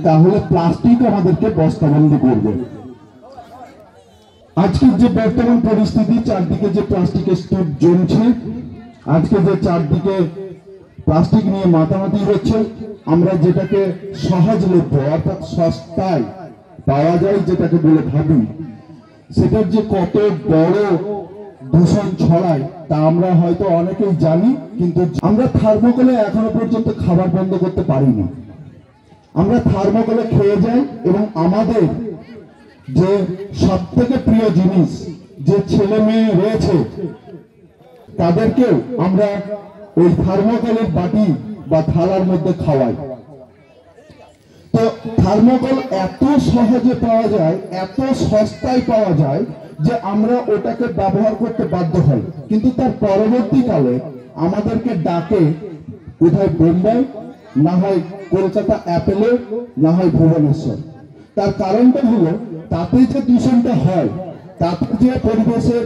তাহলে প্লাস্টিক আমাদেরকে বস্তাবন্দি করবে। আজকে যে বর্তমান পরিস্থিতি, চারদিকে যে প্লাস্টিকের স্তূপ জমছে, আজকে যে চারদিকে প্লাস্টিক নিয়ে মাতামাতি হচ্ছে, আমরা যেটাকে সহজলভ্য অর্থাৎ সস্তায় পাওয়া যায় যেটাকে বলে ভাবি, সেটার যে কত বড় দূষণ ছড়ায় তা আমরা হয়তো অনেকেই জানি, কিন্তু আমরা থার্মোকলে এখনো পর্যন্ত খাবার বন্ধ করতে পারিনি। আমরা থার্মোকলে খেয়ে যাই এবং আমাদের যে সব থেকে প্রিয় জিনিস, যে ছেলে মেয়ে রয়েছে, তাদেরকেও আমরা ওই থার্মোকলের বাটি বা থালার মধ্যে খাওয়াই। তো থার্মোকল এত সহজে পাওয়া যায়, এত সস্তায় পাওয়া যায় যে আমরা ওটাকে ব্যবহার করতে বাধ্য হই। কিন্তু তার পরবর্তীকালে আমাদেরকে ডাকে কোথায় বোম্বাই, না হয় কলকাতা অ্যাপেলে, না হয় ভুবনেশ্বর। তার কারণটা হলো তাতে যে দূষণটা হয়, তাতে যে পরিবেশের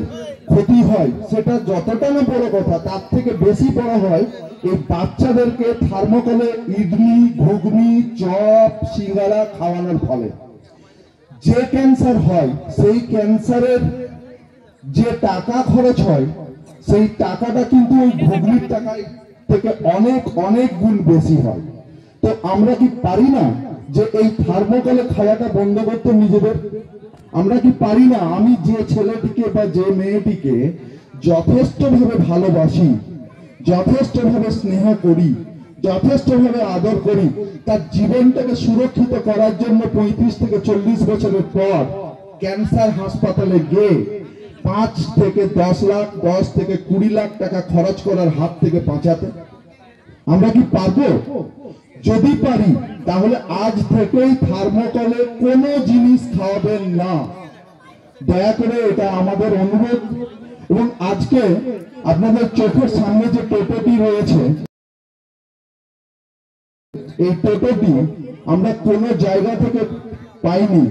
ক্ষতি হয়, সেটা যতটা না বড় কথা, তার থেকে বেশি বড় হয় এই বাচ্চাদেরকে থার্মোকলে ইডলি, ঘুগনি, চপ, সিঙ্গারা খাওয়ানোর ফলে যে ক্যান্সার হয়, সেই ক্যান্সারের যে টাকা খরচ হয়, সেই টাকাটা কিন্তু ওই ঘুগনির টাকায় থেকে অনেক অনেক গুণ বেশি হয়। তো আমরা কি পারি না যে এই থার্মোকলে খাওয়াটা বন্ধ করতে নিজেদের? আমরা কি পারি না আমি যে ছেলেটিকে বা যে মেয়েটিকে যথেষ্টভাবে ভালোবাসি, যথেষ্টভাবে স্নেহ করি, যথেষ্টভাবে আদর করি, তার জীবনটাকে সুরক্ষিত করার জন্য 35 থেকে 40 বছরের পর ক্যান্সার হাসপাতালে গিয়ে 5 থেকে 10 লাখ, 10 থেকে 20 লাখ টাকা খরচ করার হাত থেকে বাঁচাতে আমরা কি পারবো? যদি পারি তাহলে আজ থেকেই থার্মোকলে কোনো জিনিস খাওয়াবেন না, দয়া করে, এটা আমাদের অনুরোধ। এবং আজকে আপনাদের চোখের সামনে যে টোটোটি রয়েছে, এই টোটোটি আমরা কোনো জায়গা থেকে পাইনি,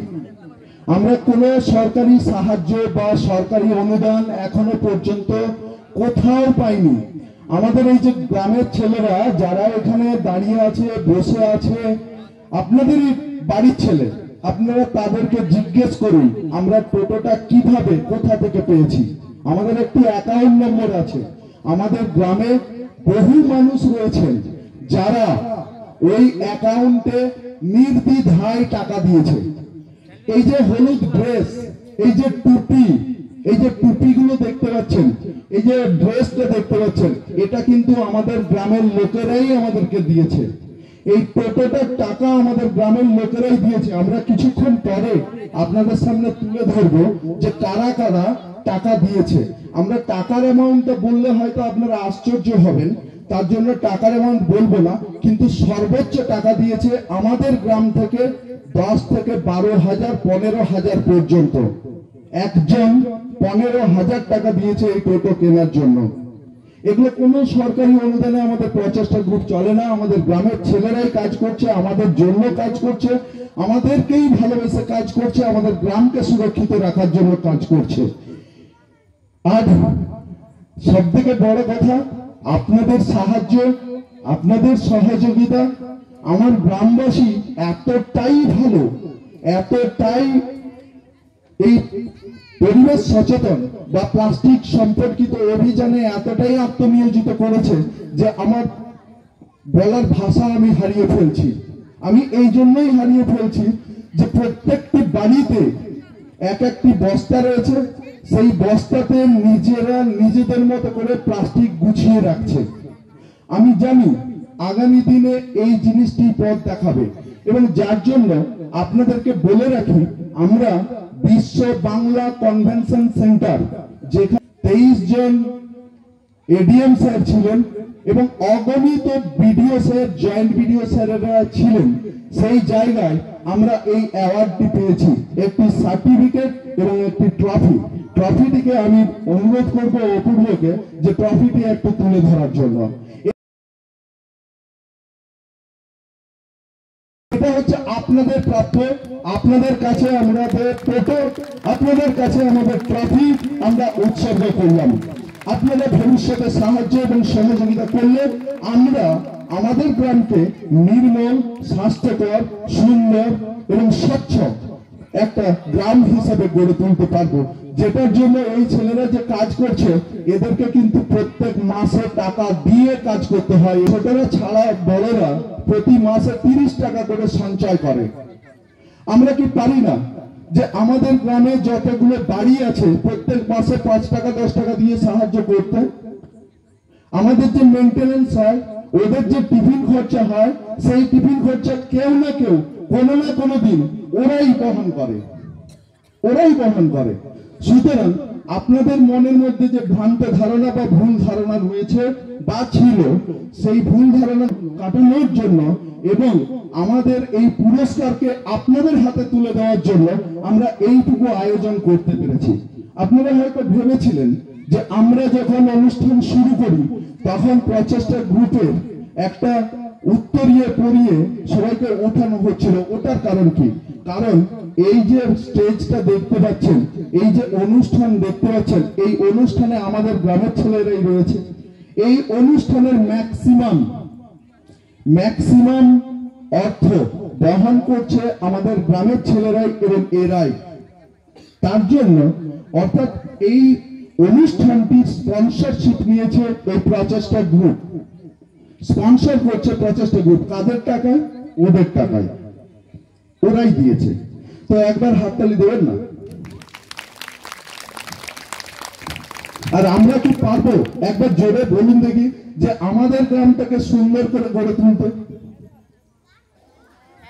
আমরা কোনো সরকারি সাহায্য বা সরকারি অনুদান এখনো পর্যন্ত কোথাও পাইনি। আমাদের এই যে গ্রামের ছেলেরা যারা এখানে দাঁড়িয়ে আছে, বসে আছে, আপনাদেরই বাড়ির ছেলে, আপনারা তাদেরকে জিজ্ঞেস করুন আমরা টোটোটা কিভাবে, কোথা থেকে পেয়েছি। আমাদের একটি অ্যাকাউন্ট নম্বর আছে। আমাদের গ্রামে বহু মানুষ রয়েছেন যারা ওই অ্যাকাউন্টে নির্দ্বিধায় টাকা দিয়েছে। এই যে হলুদ ড্রেস, এই যে টুপি, এই যে টুপিগুলো দেখতে পাচ্ছেন, এই যে ড্রেসটা দেখতে পাচ্ছেন, এটা কিন্তু আমাদের গ্রামের লোকেরাই আমাদেরকে দিয়েছে। এই টোটোটার টাকা আমাদের গ্রামের লোকেরাই দিয়েছে। আমরা কিছুক্ষণ পরে আপনাদের সামনে তুলে ধরবো যে কারা কারা টাকা দিয়েছে। আমরা টাকার অ্যামাউন্টটা বললে হয়তো আপনারা আশ্চর্য হবেন, তার জন্য টাকার অ্যামাউন্ট বলবো না, কিন্তু সর্বোচ্চ টাকা দিয়েছে আমাদের গ্রাম থেকে 10 থেকে 12,000, 15,000 পর্যন্ত। একজন 15,000 টাকা দিয়েছে এই টোটো কেনার জন্য। এগুলো কোনো সরকারি অনুদানে আমাদের প্রচেষ্টা গ্রুপ চলে না। আমাদের গ্রামের ছেলেরাই কাজ করছে, আমাদের জন্য কাজ করছে, আমাদেরকেই ভালোবেসে কাজ করছে, আমাদের গ্রামকে সুরক্ষিত রাখার জন্য কাজ করছে। আর সব থেকে বড় কথা, আপনাদের সাহায্য, আপনাদের সহযোগিতা, আমার গ্রামবাসী এতটাই ভালো, এতটাই এই পরিবেশ সচেতন বা প্লাস্টিক সম্পর্কিত অভিযানে এতটাই আত্মনিয়োজিত করেছে যে আমার বলার ভাষা আমি হারিয়ে ফেলছি। আমি এই জন্যই হারিয়ে ফেলছি যে প্রত্যেকটি বাড়িতে এক একটি বস্তা রয়েছে, সেই বস্তাতে নিজেরা নিজেদের মতো করে প্লাস্টিক গুছিয়ে রাখছে। আমি জানি আগামী দিনে এই জিনিসটি পথ দেখাবে, এবং যার জন্য আপনাদেরকে বলে রাখি, আমরা বিশ্ব বাংলা কনভেনশন সেন্টার, যেখানে 23 জন এডিএম স্যার ছিলেন এবং অগণিত বিডিও স্যার, জয়েন্ট বিডিও স্যারেরা ছিলেন, সেই জায়গায় আমরা এই অ্যাওয়ার্ডটি পেয়েছি, একটি সার্টিফিকেট এবং একটি ট্রফি। ট্রফিটিকে আমি অনুরোধ করবো অপূর্বকে যে ট্রফিটি একটু তুলে ধরার জন্য। এটা হচ্ছে আপনাদের প্রাপ্য, আপনাদের কাছে আমাদের টোটো, আপনাদের কাছে আমাদের ট্রফি আমরা উৎসর্গ করলাম। আপনারা ভবিষ্যতে সাহায্য এবং সহযোগিতা করলে আমরা আমাদের গ্রামকে নির্মল, স্বাস্থ্যকর, সুন্দর এবং স্বচ্ছ একটা গ্রাম হিসাবে গড়ে তুলতে পারবো, যেটার জন্য এই ছেলেরা যে কাজ করছে এদেরকে কিন্তু প্রত্যেক মাসে টাকা দিয়ে কাজ করতে হয়। ছোটরা ছাড়া বড়রা প্রতি মাসে 30 টাকা করে সঞ্চয় করে। আমরা কি পারি না যে আমাদের গ্রামে যতগুলো বাড়ি আছে প্রত্যেক মাসে 5 টাকা 10 টাকা দিয়ে সাহায্য করতে? আমাদের যে মেইনটেনেন্স হয়, ওদের যে টিফিন খরচা হয়, সেই টিফিন খরচা কেউ না কেউ কোনো না কোনো দিন ওরাই বহন করে। সুতরাং আপনাদের মনের মধ্যে যে ভ্রান্ত ধারণা বা ভুল ধারণা রয়েছে বা ছিল, সেই ভুল ধারণা কাটানোর জন্য এবং আমাদের এই পুরস্কারকে আপনাদের হাতে তুলে দেওয়ার জন্য আমরা এইটুকু আয়োজন করতে পেরেছি। আপনারা হয়তো ভেবেছিলেন যে আমরা যখন অনুষ্ঠান শুরু করি তখন প্রচেষ্টা গ্রুপের একটা উত্তরিয়ে পড়িয়ে সবাইকে ওঠানো হচ্ছিল। ওটার কারণ কি? কারণ এই যে স্টেজটা দেখতে পাচ্ছেন, এই যে অনুষ্ঠান দেখতে পাচ্ছেন, এই অনুষ্ঠানে আমাদের গ্রামের ছেলেরাই রয়েছে। এই অনুষ্ঠানের ম্যাক্সিমাম অর্থ বহন করছে আমাদের গ্রামের ছেলেরাই এবং এরাই। তার জন্য অর্থাৎ এই অনুষ্ঠানটির স্পন্সরশিপ নিয়েছে এই প্রচেষ্টা গ্রুপ, স্পন্সর করছে প্রচেষ্টা গ্রুপ। কাদের টাকায়? ওদের টাকায়, ওরাই দিয়েছে। তো একবার হাততালি দেবেন না? আর আমরা কি পারবো? একবার জোরে বলুন দেখি যে আমাদের গ্রামটাকে সুন্দর করে গড়ে তুলতে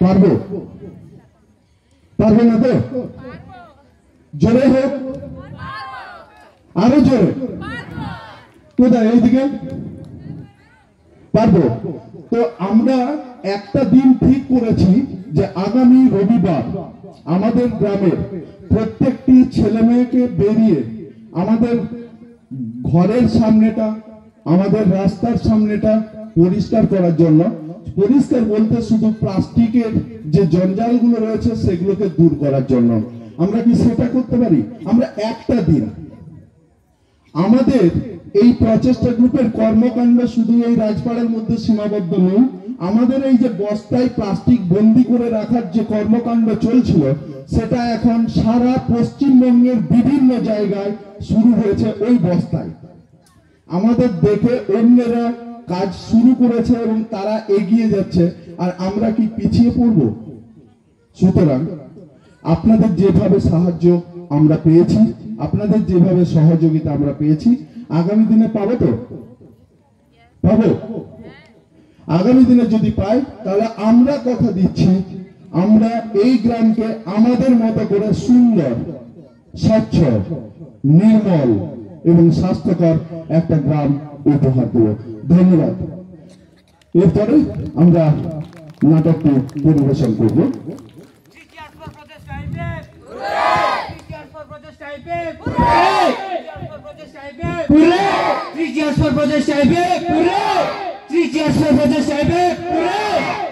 পারবো? পারবে না তো? জোরে হোক, আরো জোরে। কোথায়? এইদিকে পারবো। তো আমরা একটা দিন ঠিক করেছি যে আগামী রবিবার আমাদের গ্রামের প্রত্যেকটি ছেলে মেয়েকে বেরিয়ে আমাদের ঘরের সামনেটা, আমাদের রাস্তার সামনেটা পরিষ্কার করার জন্য, পরিষ্কার বলতে শুধু প্লাস্টিকের যে জঞ্জালগুলো রয়েছে সেগুলোকে দূর করার জন্য। আমরা কি সেটা করতে পারি? আমরা একটা দিন আমাদের এই প্রচেষ্টা গ্রুপের কর্মকাণ্ড শুধু এই রাজপাড়ার মধ্যে সীমাবদ্ধ নেই। আমাদের এই যে বস্তায় প্লাস্টিক বন্দি করে রাখার যে কর্মকাণ্ড চলছিল, সেটা এখন সারা পশ্চিমবঙ্গের বিভিন্ন জায়গায় শুরু হয়েছে ওই বস্তায়। আমাদের দেখে অন্যরা কাজ শুরু করেছে এবং তারা এগিয়ে যাচ্ছে, আর আমরা কি পিছিয়ে পড়ব? সুতরাং আপনাদের যেভাবে সাহায্য আমরা পেয়েছি, আপনাদের যেভাবে সহযোগিতা আমরা পেয়েছি, আগামী দিনে পাবো তো? পাবো। আগামী দিনে যদি পাই তাহলে আমরা কথা দিচ্ছি, আমরা এই গ্রামকে আমাদের মতো করে সুন্দর, স্বচ্ছ, নির্মল এবং স্বাস্থ্যকর একটা গ্রাম উপহার দেব। ধন্যবাদ। এরপরে আমরা নাটকটি পরিবেশন করব। Three cheers for Pradesh Saibek! Hooray! Three cheers for Pradesh Saibek! Hooray!